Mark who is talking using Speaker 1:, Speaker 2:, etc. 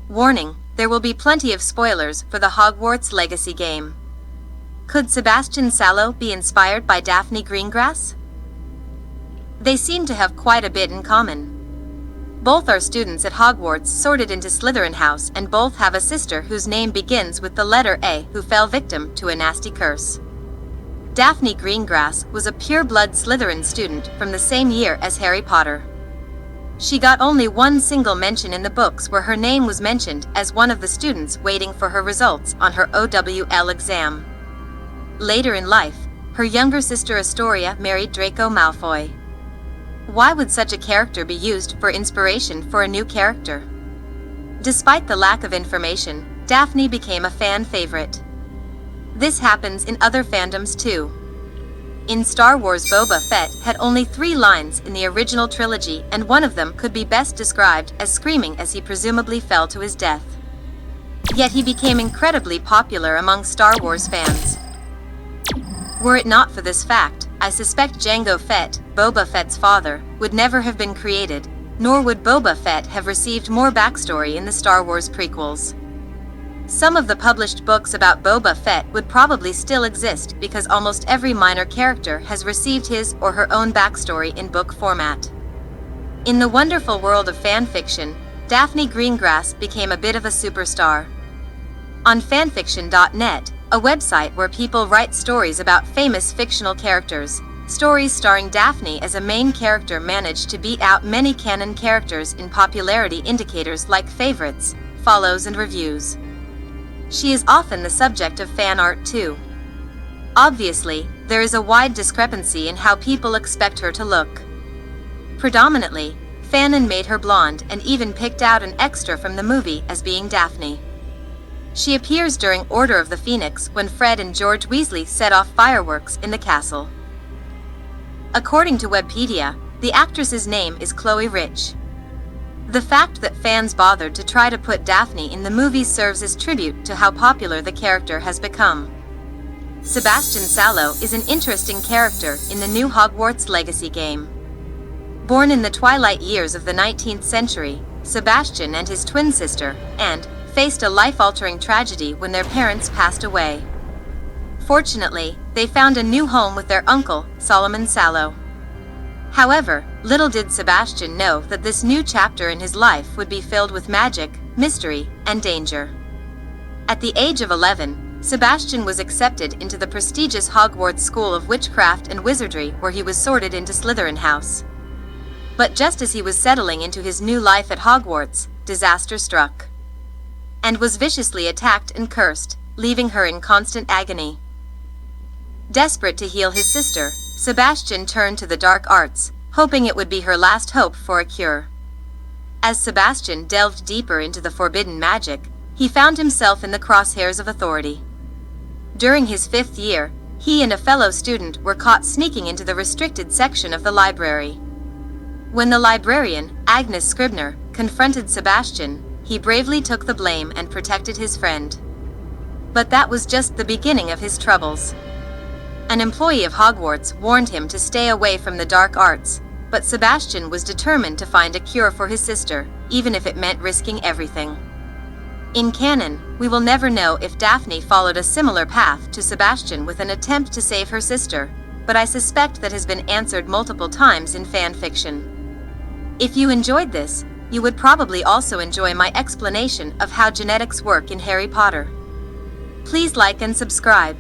Speaker 1: Warning, there will be plenty of spoilers for the Hogwarts Legacy game. Could Sebastian Sallow be inspired by Daphne Greengrass? They seem to have quite a bit in common. Both are students at Hogwarts sorted into Slytherin House, and both have a sister whose name begins with the letter A who fell victim to a nasty curse. Daphne Greengrass was a pure-blood Slytherin student from the same year as Harry Potter. She got only one single mention in the books where her name was mentioned as one of the students waiting for her results on her OWL exam. Later in life, her younger sister Astoria married Draco Malfoy. Why would such a character be used for inspiration for a new character? Despite the lack of information, Daphne became a fan favorite. This happens in other fandoms too. In Star Wars, Boba Fett had only 3 lines in the original trilogy, and one of them could be best described as screaming as he presumably fell to his death. Yet he became incredibly popular among Star Wars fans. Were it not for this fact, I suspect Jango Fett, Boba Fett's father, would never have been created, nor would Boba Fett have received more backstory in the Star Wars prequels. Some of the published books about Boba Fett would probably still exist because almost every minor character has received his or her own backstory in book format. In the wonderful world of fanfiction, Daphne Greengrass became a bit of a superstar. On fanfiction.net, a website where people write stories about famous fictional characters, stories starring Daphne as a main character managed to beat out many canon characters in popularity indicators like favorites, follows, and reviews. She is often the subject of fan art too. Obviously, there is a wide discrepancy in how people expect her to look. Predominantly, fanon made her blonde and even picked out an extra from the movie as being Daphne. She appears during Order of the Phoenix when Fred and George Weasley set off fireworks in the castle. According to Wikipedia, the actress's name is Chloe Rich. The fact that fans bothered to try to put Daphne in the movies serves as tribute to how popular the character has become. Sebastian Sallow is an interesting character in the new Hogwarts Legacy game. Born in the twilight years of the 19th century, Sebastian and his twin sister, Anne, faced a life-altering tragedy when their parents passed away. Fortunately, they found a new home with their uncle, Solomon Sallow. However, little did Sebastian know that this new chapter in his life would be filled with magic, mystery, and danger. At the age of 11, Sebastian was accepted into the prestigious Hogwarts School of Witchcraft and Wizardry, where he was sorted into Slytherin House. But just as he was settling into his new life at Hogwarts, disaster struck. And was viciously attacked and cursed, leaving her in constant agony. Desperate to heal his sister, Sebastian turned to the dark arts, hoping it would be her last hope for a cure. As Sebastian delved deeper into the forbidden magic, he found himself in the crosshairs of authority. During his 5th year, he and a fellow student were caught sneaking into the restricted section of the library. When the librarian, Agnes Scribner, confronted Sebastian, he bravely took the blame and protected his friend. But that was just the beginning of his troubles. An employee of Hogwarts warned him to stay away from the dark arts, but Sebastian was determined to find a cure for his sister, even if it meant risking everything. In canon, we will never know if Daphne followed a similar path to Sebastian with an attempt to save her sister, but I suspect that has been answered multiple times in fan fiction. If you enjoyed this, you would probably also enjoy my explanation of how genetics work in Harry Potter. Please like and subscribe.